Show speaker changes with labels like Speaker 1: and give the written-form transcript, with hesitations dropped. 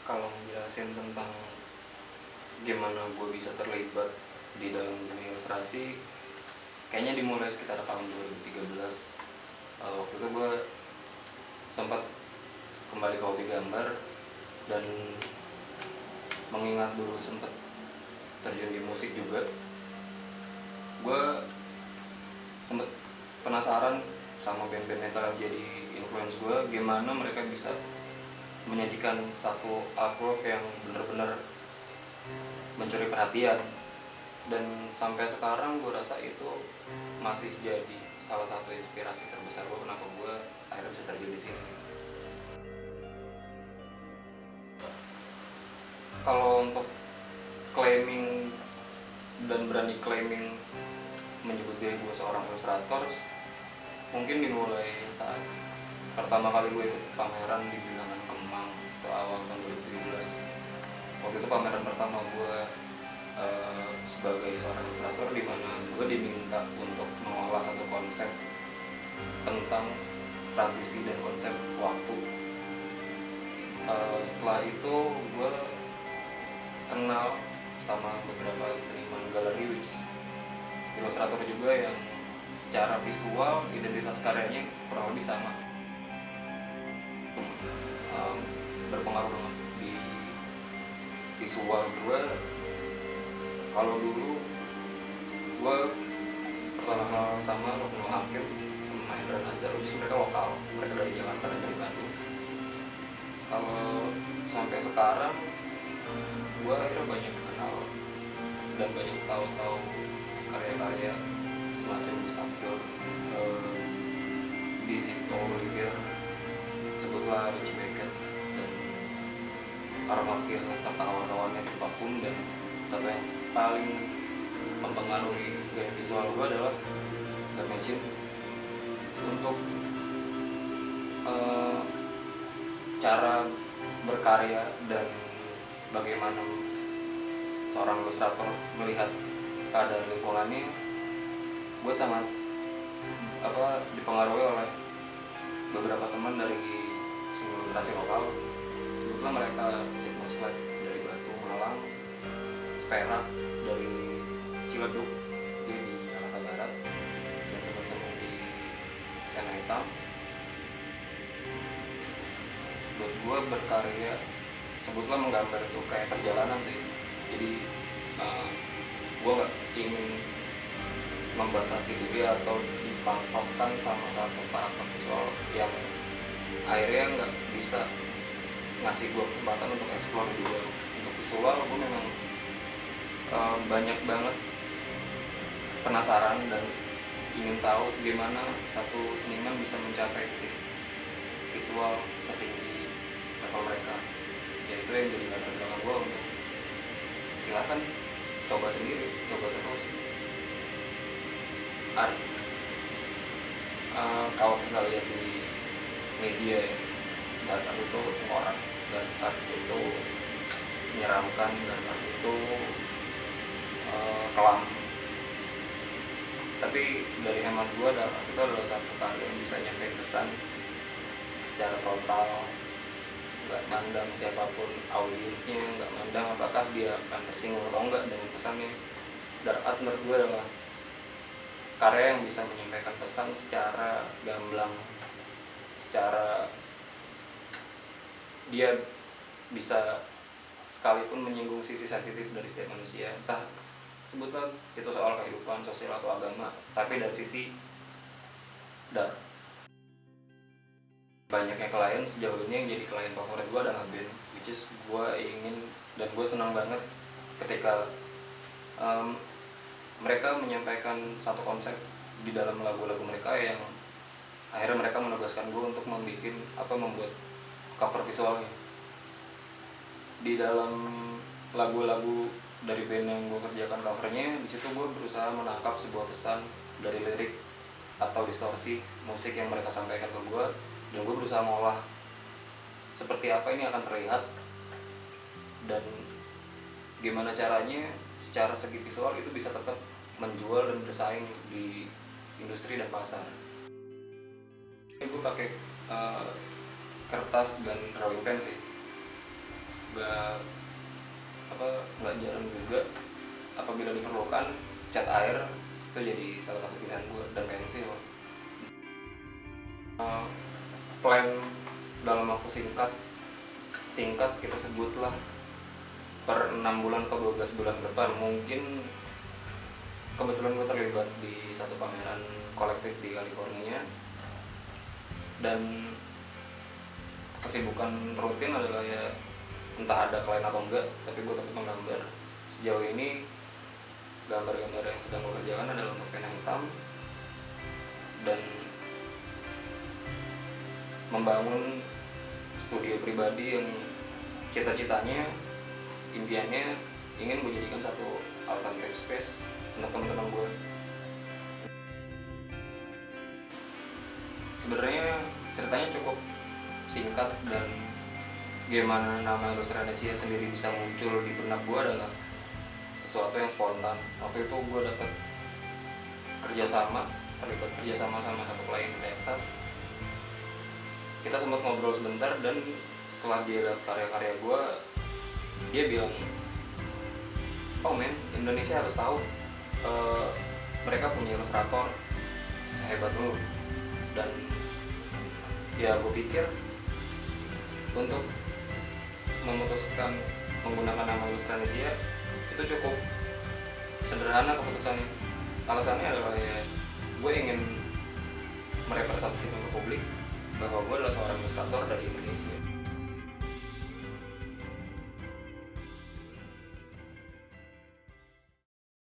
Speaker 1: Kalau ngejelasin tentang gimana gue bisa terlibat di dalam dunia ilustrasi, kayaknya dimulai sekitar tahun 2013. Waktu itu gue sempat kembali ke hobi gambar dan mengingat dulu sempat terjun di musik juga. Gue sempat penasaran sama band-band metal yang jadi influence gue, gimana mereka bisa menyajikan satu artwork yang benar-benar mencuri perhatian. Dan sampai sekarang gue rasa itu masih jadi salah satu inspirasi terbesar gue kenapa gue akhirnya bisa terjun di sini sih. Kalau untuk claiming dan berani claiming menyebut diri gue seorang ilustrator, mungkin dimulai saat pertama kali gue ikut pameran di Bilangan Kemang itu awal tahun 2017. Waktu itu pameran pertama gue sebagai seorang ilustrator, di mana gue diminta untuk mengolah satu konsep tentang transisi dan konsep waktu. Setelah itu gue kenal sama beberapa seniman galeri, which is ilustrator juga, yang secara visual identitas karyanya kurang lebih sama. Berpengaruh banget di visual gue. Kalau dulu gue pertama kenal sama Ruknul Hakim sama Mahendra Nazar, which is mereka lokal, mereka dari Jakarta dan dari Bandung. Kalau sampai sekarang gue akhirnya banyak kenal dan banyak tahu karya-karya semacam Gustav Dorn, Dizzy Olivier, sebutlah Richie Beckett, dan Aaron Markir serta kawan-kawannya di Vacuum. Dan satu yang paling mempengaruhi gaya visual gue adalah Dimension. Untuk cara berkarya dan bagaimana seorang ilustrator melihat keadaan lingkungannya, gue sangat dipengaruhi oleh beberapa teman dari seni ilustrasi lokal. Sebetulnya mereka Sigma Slide dari Batu Malang, Perak dari Ciledug, dia di Jakarta Barat, dan teman-teman di Tanah Hitam. Buat gue berkarya, sebutlah menggambar itu kayak perjalanan sih. Jadi gue nggak ingin membatasi diri atau dipatokkan sama satu karakter visual yang akhirnya nggak bisa ngasih gue kesempatan untuk explore di luar. Untuk visual gue memang banyak banget penasaran dan ingin tahu gimana satu seniman bisa mencapai titik visual setinggi level mereka. Ya itu yang jadi latar belakang gue untuk silakan coba sendiri, coba terus. Art, kalau kita lihat di media ya, dan art itu orang, dan art itu menyeramkan, dan art itu kelam. Tapi dari hemat gue, art itu adalah satu karya yang bisa nyampe pesan secara frontal, nggak mandang siapapun audiensnya, nggak mandang apakah dia akan tersinggung atau enggak dengan pesannya. Dark art menurut gue adalah karya yang bisa menyampaikan pesan secara gamblang, secara dia bisa sekalipun menyinggung sisi sensitif dari setiap manusia, entah sebutlah itu soal kehidupan sosial atau agama, tapi dari sisi dark. Banyaknya klien sejauh ini yang jadi klien favorit gue adalah band, which is gue ingin dan gue senang banget ketika mereka menyampaikan satu konsep di dalam lagu-lagu mereka, yang akhirnya mereka menugaskan gue untuk membuat cover visualnya. Di dalam lagu-lagu dari band yang gue kerjakan covernya, di situ gue berusaha menangkap sebuah pesan dari lirik atau distorsi musik yang mereka sampaikan ke gue, dan gue berusaha mengolah seperti apa ini akan terlihat dan gimana caranya secara segi visual itu bisa tetap menjual dan bersaing di industri dan pasar. Ini gue pakai kertas dan drawing pen sih. nggak nggak jarang juga apabila diperlukan cat air itu jadi salah satu pilihan gue, dan pensil. Plan dalam waktu singkat kita sebutlah per 6 bulan atau 12 bulan ke depan, mungkin kebetulan gue terlibat di satu pameran kolektif di California, dan kesibukan rutin adalah ya entah ada klien atau enggak, tapi gue tetap menggambar. Sejauh ini gambar-gambar yang sedang gue kerjakan adalah untuk pena hitam dan membangun studio pribadi yang cita-citanya, impiannya ingin gue jadikan satu alternative space untuk teman-teman gue. Sebenarnya ceritanya cukup singkat, dan gimana nama Illustranesia sendiri bisa muncul di benak gue adalah sesuatu yang spontan. Waktu itu gue dapat terlibat kerjasama sama satu klien di Texas. Kita sempat ngobrol sebentar, dan setelah dia lihat karya-karya gue, dia bilang, "Oh men, Indonesia harus tahu mereka punya ilustrator sehebat lu." Dan ya gue pikir untuk memutuskan menggunakan nama Illustranesia itu cukup sederhana keputusannya. Alasannya adalah ya gue ingin merepresentasikan ke publik bahwa gue adalah seorang ilustrator dari Indonesia.